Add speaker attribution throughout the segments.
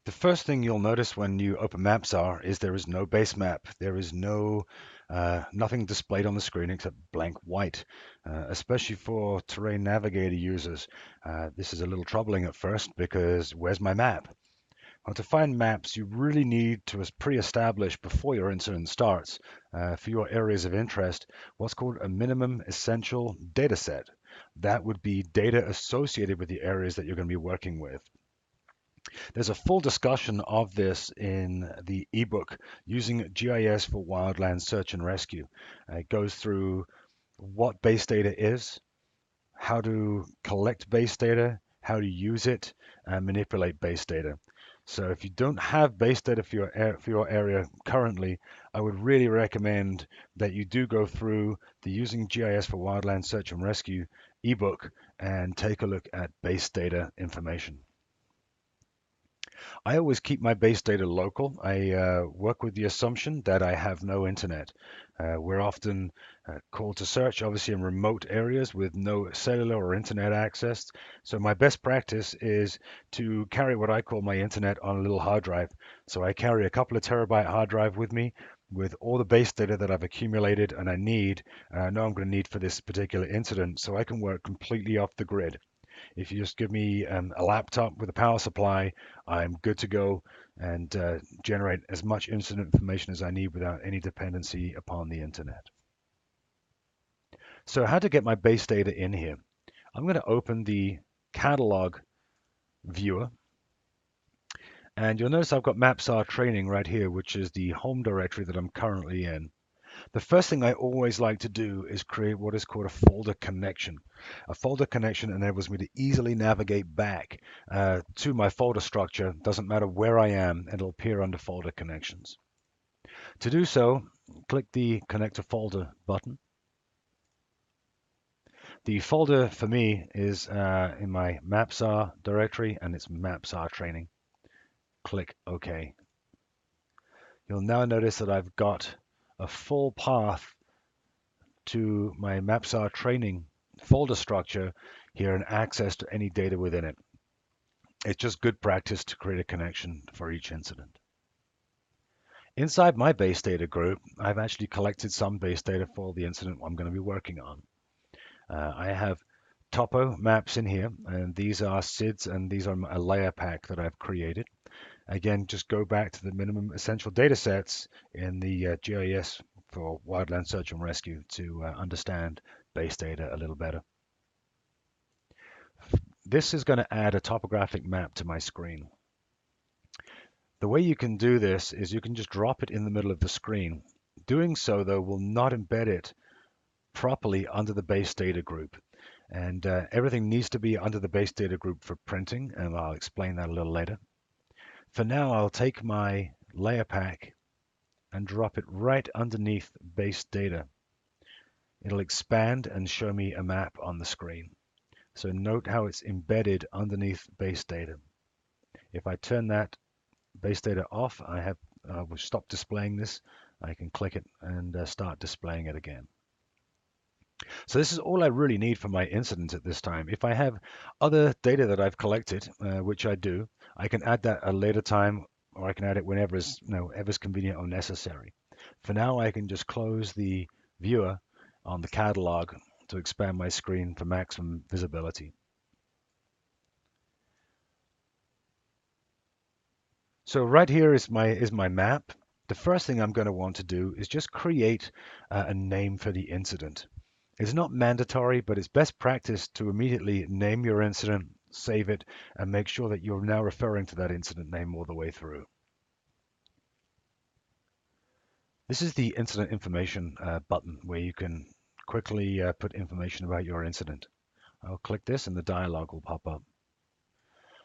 Speaker 1: The first thing you'll notice when you open MapSAR is there is no base map. There is nothing displayed on the screen except blank white, especially for Terrain Navigator users. This is a little troubling at first because where's my map? Well, to find maps, you really need to pre-establish before your incident starts for your areas of interest what's called a minimum essential data set. That would be data associated with the areas that you're going to be working with. There's a full discussion of this in the ebook using GIS for wildland search and rescue. It goes through what base data is, how to collect base data, how to use it, and manipulate base data. So if you don't have base data for your area currently, I would really recommend that you do go through the Using GIS for Wildland Search and Rescue ebook and take a look at base data information. I always keep my base data local. I work with the assumption that I have no internet. We're often called to search, obviously, in remote areas with no cellular or internet access. So my best practice is to carry what I call my internet on a little hard drive. So I carry a couple of terabyte hard drive with me with all the base data that I've accumulated and I know I'm going to need for this particular incident, so I can work completely off the grid. If you just give me a laptop with a power supply, I'm good to go and generate as much incident information as I need without any dependency upon the internet. So how to get my base data in here? I'm going to open the catalog viewer, and you'll notice I've got MapSAR training right here, which is the home directory that I'm currently in. The first thing I always like to do is create what is called a folder connection. A folder connection enables me to easily navigate back to my folder structure. Doesn't matter where I am, it'll appear under folder connections. To do so, click the Connect to Folder button. The folder for me is in my MapSAR directory, and it's MapSAR training. Click OK. You'll now notice that I've got a full path to my MapSAR training folder structure here and access to any data within it. It's just good practice to create a connection for each incident. Inside my base data group, I've actually collected some base data for the incident I'm going to be working on. I have topo maps in here, and these are SIDS, and these are a layer pack that I've created. Again, just go back to the minimum essential data sets in the GIS for wildland search and rescue to understand base data a little better. This is going to add a topographic map to my screen. The way you can do this is you can just drop it in the middle of the screen. Doing so, though, will not embed it properly under the base data group. And everything needs to be under the base data group for printing, and I'll explain that a little later. For now, I'll take my layer pack and drop it right underneath base data. It'll expand and show me a map on the screen. So note how it's embedded underneath base data. If I turn that base data off, will stop displaying this. I can click it and start displaying it again. So this is all I really need for my incident at this time. If I have other data that I've collected, which I do, I can add that at a later time, or I can add it whenever is ever's convenient or necessary. For now, I can just close the viewer on the catalog to expand my screen for maximum visibility. So right here is my map. The first thing I'm going to want to do is just create a name for the incident. It's not mandatory, but it's best practice to immediately name your incident, save it, and make sure that you're now referring to that incident name all the way through. This is the incident information button where you can quickly put information about your incident. I'll click this and the dialog will pop up.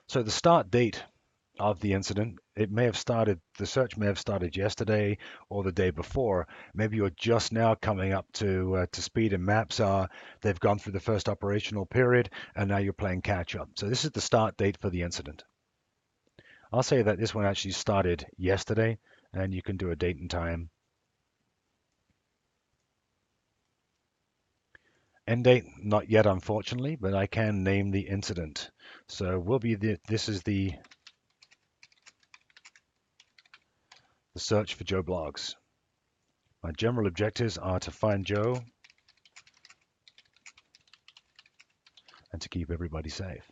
Speaker 1: So the start date of the incident, the search may have started yesterday or the day before. Maybe you're just now coming up to speed in MapSAR. They've gone through the first operational period and now you're playing catch up. So this is the start date for the incident. I'll say that this one actually started yesterday, and you can do a date and time. End date, not yet unfortunately, but I can name the incident. So this is the the search for Joe Blogs. My general objectives are to find Joe and to keep everybody safe.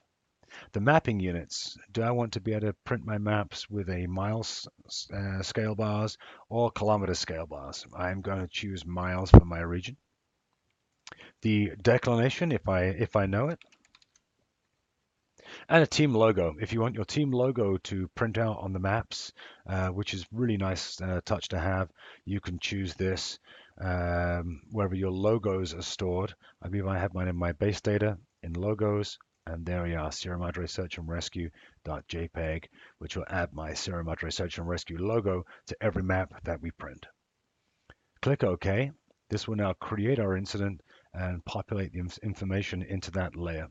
Speaker 1: The mapping units, do I want to be able to print my maps with a miles scale bars or kilometer scale bars? I'm going to choose miles for my region. The declination, if I know it, and a team logo. If you want your team logo to print out on the maps, which is really nice touch to have, you can choose this wherever your logos are stored. I believe I have mine in my base data in logos, and there we are, Sierra Madre Search and Rescue.jpg, which will add my Sierra Madre Search and Rescue logo to every map that we print. Click OK. This will now create our incident and populate the information into that layer.